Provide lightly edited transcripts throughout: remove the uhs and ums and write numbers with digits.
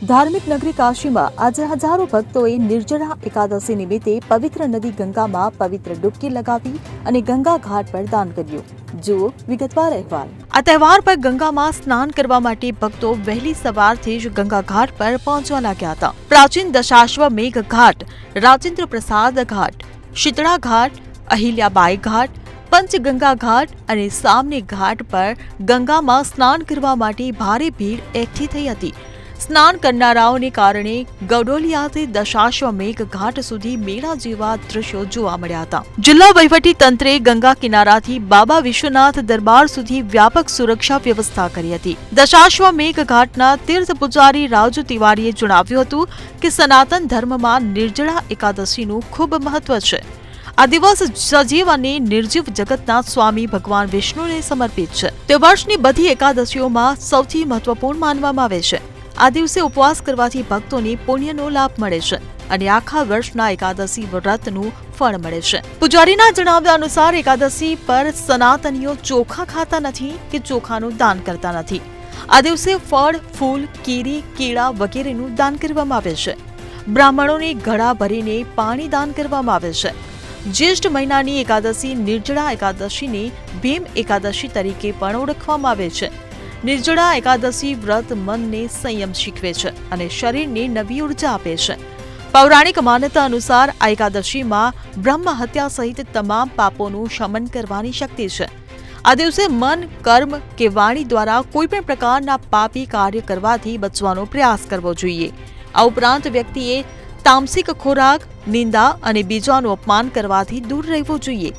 ધાર્મિક નગરી કાશીમાં આજે હજારો ભક્તોએ નિર્જળા એકાદશી નિમિત્તે પવિત્ર નદી ગંગામાં પવિત્ર ડૂબકી લગાવી અને ગંગા ઘાટ પર દાન કર્યું. જુઓ વિગતવાર અહેવાલ. આ તહેવાર પર ગંગામાં સ્નાન કરવા માટે ભક્તો વહેલી સવારથી જ ગંગા ઘાટ પર પહોંચવા લાગ્યા હતા. પ્રાચીન દશાશ્વમેઘ ઘાટ, રાજેન્દ્ર પ્રસાદ ઘાટ, શીતળા ઘાટ, અહિલ્યાબાઈ ઘાટ, પંચગંગા ઘાટ અને સામને ઘાટ પર ગંગામાં સ્નાન કરવા માટે ભારે ભીડ એકઠી થઈ હતી. સ્નાન કરનારાઓને કારણે ગૌડોલિયાથી દશાશ્વમેઘ ઘાટ સુધી મેળા જેવા દ્રશ્યો જોવા મળ્યા હતા. જિલ્લા વહીવટી તંત્રે ગંગા કિનારાથી બાબા વિશ્વનાથ દરબાર સુધી વ્યાપક સુરક્ષા વ્યવસ્થા કરી હતી. દશાશ્વમેઘ ઘાટના તીર્થ પૂજારી રાજુ તિવારીએ જણાવ્યું હતું કે સનાતન ધર્મમાં નિર્જળા એકાદશીનું ખૂબ મહત્વ છે. આ દિવસ સજીવ અને નિર્જીવ જગતના સ્વામી ભગવાન વિષ્ણુને સમર્પિત છે. તે વર્ષની બધી એકાદશીઓમાં સૌથી મહત્વપૂર્ણ માનવામાં આવે છે. આ દિવસે ઉપવાસ કરવાથી ભક્તોને પુણ્યનો લાભ મળે છે અને આખા વર્ષના એકાદશી વ્રતનું ફળ મળે છે. પૂજારીના જણાવ્યા અનુસાર એકાદશી પર સનાતનીઓ ચોખા ખાતા નથી કે ચોખાનું દાન કરતા નથી. આ દિવસે ફળ, ફૂલ, કેરી, કેળા વગેરેનું દાન કરવામાં આવે છે. બ્રાહ્મણોને ઘડા ભરીને પાણી દાન કરવામાં આવે છે. જ્યેષ્ઠ મહિનાની એકાદશી નિર્જળા એકાદશીને ભીમ એકાદશી તરીકે પણ ઓળખવામાં આવે છે. નિર્જળા એકાદશી વ્રત મનને સંયમ શીખવે છે અને શરીરને નવી ઉર્જા આપે છે. પૌરાણિક માન્યતા અનુસાર આ એકાદશીમાં બ્રહ્મ હત્યા સહિત તમામ પાપોનું શમન કરવાની શક્તિ છે. આ દિવસે મન, કર્મ કે વાણી દ્વારા કોઈ પણ પ્રકારના પાપી કાર્ય કરવાથી બચવાનો પ્રયાસ કરવો જોઈએ. આ ઉપરાંત વ્યક્તિએ તામસિક ખોરાક, નિંદા અને બીજાનું અપમાન કરવાથી દૂર રહેવું જોઈએ.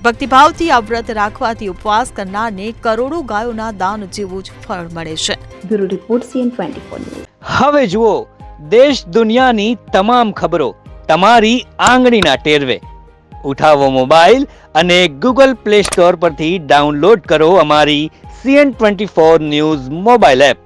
ભક્તિભાવથી આ વ્રત રાખવાથી ઉપવાસ કરનારને કરોડો ગાયોના દાન જેવું જ ફળ મળે છે. Bureau report CN24 news. હવે જુઓ દેશ દુનિયાની તમામ ખબરો તમારી આંગળીના ટેરવે. ઉઠાવો મોબાઈલ અને Google Play Store પરથી ડાઉનલોડ કરો અમારી CN24 ન્યૂઝ મોબાઈલ એપ.